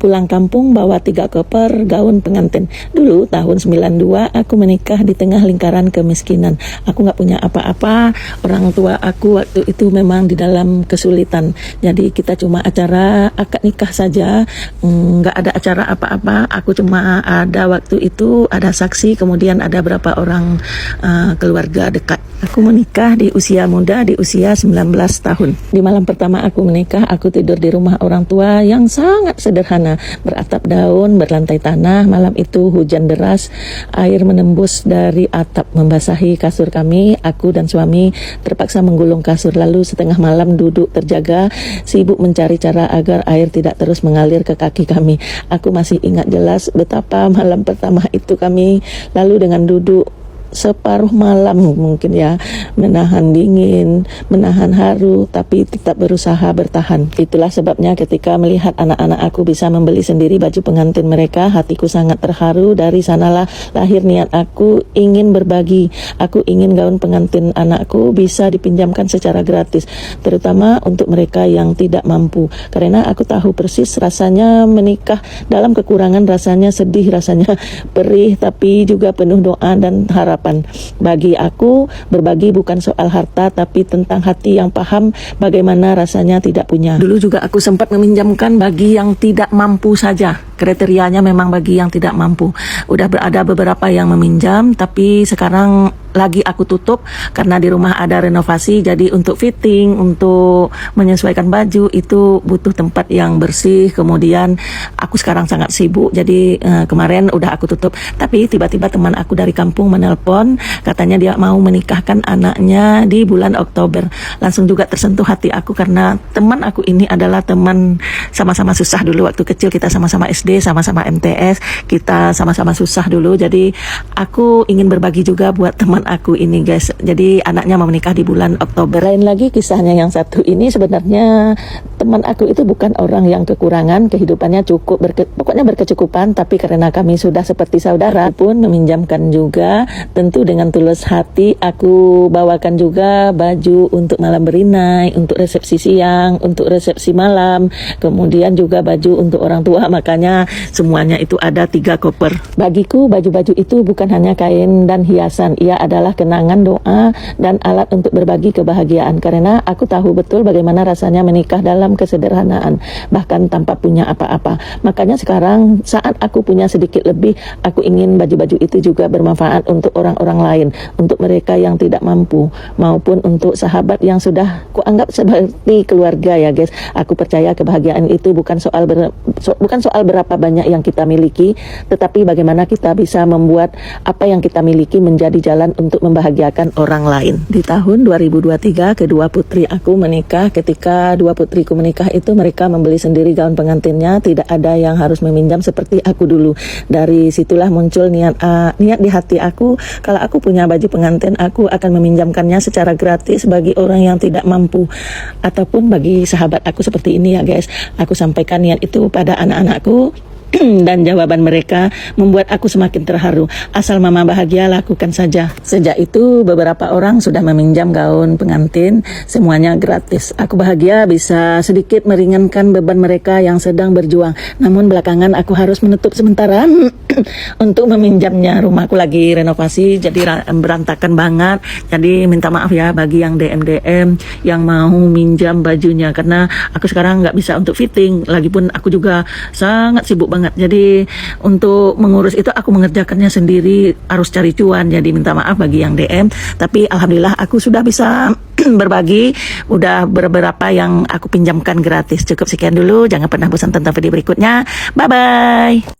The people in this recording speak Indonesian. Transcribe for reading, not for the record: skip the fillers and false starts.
pulang kampung bawa 3 koper gaun pengantin. Dulu tahun 92 aku menikah di tengah lingkaran kemiskinan. Aku nggak punya apa-apa, orang tua aku waktu itu memang di dalam kesulitan. Jadi kita cuma acara akad nikah saja, nggak ada acara apa-apa. Aku cuma ada waktu itu ada saksi, kemudian ada berapa orang keluarga dekat. Aku menikah di usia muda, di usia 19 tahun. Di malam pertama aku menikah, aku tidur di rumah orang tua yang sangat sederhana, beratap daun, berlantai tanah. Malam itu hujan deras, air menembus dari atap membasahi kasur kami. Aku dan suami terpaksa menggulung kasur, lalu setengah malam duduk terjaga, sibuk mencari cara agar air tidak terus mengalir ke kaki kami. Aku masih ingat jelas betapa malam pertama itu kami lalu dengan duduk separuh malam mungkin ya, menahan dingin, menahan haru, tapi tetap berusaha bertahan. Itulah sebabnya ketika melihat anak-anak aku bisa membeli sendiri baju pengantin mereka, hatiku sangat terharu. Dari sanalah lahir niat aku ingin berbagi. Aku ingin gaun pengantin anakku bisa dipinjamkan secara gratis, terutama untuk mereka yang tidak mampu. Karena aku tahu persis rasanya menikah dalam kekurangan, rasanya sedih, rasanya perih, tapi juga penuh doa dan harapan. Bagi aku, berbagi bukan soal harta, tapi tentang hati yang paham bagaimana rasanya tidak punya. Dulu juga aku sempat meminjamkan bagi yang tidak mampu saja. Kriterianya memang bagi yang tidak mampu. Udah ada beberapa yang meminjam, tapi sekarang lagi aku tutup karena di rumah ada renovasi. Jadi untuk fitting, untuk menyesuaikan baju itu butuh tempat yang bersih. Kemudian aku sekarang sangat sibuk, jadi kemarin udah aku tutup. Tapi tiba-tiba teman aku dari kampung menelpon, katanya dia mau menikahkan anaknya di bulan Oktober. Langsung juga tersentuh hati aku karena teman aku ini adalah teman sama-sama susah dulu waktu kecil. Kita sama-sama SD, sama-sama MTS, kita sama-sama susah dulu. Jadi aku ingin berbagi juga buat teman aku ini, guys. Jadi anaknya mau menikah di bulan Oktober. Lain lagi kisahnya yang satu ini, sebenarnya teman aku itu bukan orang yang kekurangan, kehidupannya cukup, pokoknya berkecukupan, tapi karena kami sudah seperti saudara, aku pun meminjamkan juga. Tentu dengan tulus hati aku bawakan juga baju untuk malam berinai, untuk resepsi siang, untuk resepsi malam, kemudian juga baju untuk orang tua. Makanya semuanya itu ada 3 koper. Bagiku baju-baju itu bukan hanya kain dan hiasan, ia adalah kenangan, doa, dan alat untuk berbagi kebahagiaan. Karena aku tahu betul bagaimana rasanya menikah dalam kesederhanaan, bahkan tanpa punya apa-apa. Makanya sekarang saat aku punya sedikit lebih, aku ingin baju-baju itu juga bermanfaat untuk orang-orang lain, untuk mereka yang tidak mampu, maupun untuk sahabat yang sudah kuanggap seperti keluarga, ya guys. Aku percaya kebahagiaan itu bukan soal berapa banyak yang kita miliki, tetapi bagaimana kita bisa membuat apa yang kita miliki menjadi jalan untuk membahagiakan orang lain. Di tahun 2023 kedua putri aku menikah. Ketika dua putriku menikah itu mereka membeli sendiri gaun pengantinnya, tidak ada yang harus meminjam seperti aku dulu. Dari situlah muncul niat di hati aku, kalau aku punya baju pengantin aku akan meminjamkannya secara gratis bagi orang yang tidak mampu, ataupun bagi sahabat aku seperti ini, ya guys. Aku sampaikan niat itu pada anak-anakku dan jawaban mereka membuat aku semakin terharu. Asal mama bahagia, lakukan saja. Sejak itu beberapa orang sudah meminjam gaun pengantin, semuanya gratis. Aku bahagia bisa sedikit meringankan beban mereka yang sedang berjuang. Namun belakangan aku harus menutup sementara untuk meminjamnya. Rumahku lagi renovasi, jadi berantakan banget. Jadi minta maaf ya bagi yang DM yang mau minjam bajunya, karena aku sekarang nggak bisa untuk fitting. Lagipun aku juga sangat sibuk banget. Jadi untuk mengurus itu aku mengerjakannya sendiri, harus cari cuan. Jadi minta maaf bagi yang DM. Tapi alhamdulillah aku sudah bisa berbagi. Udah beberapa yang aku pinjamkan gratis. Cukup sekian dulu. Jangan pernah bosan tonton video berikutnya. Bye bye.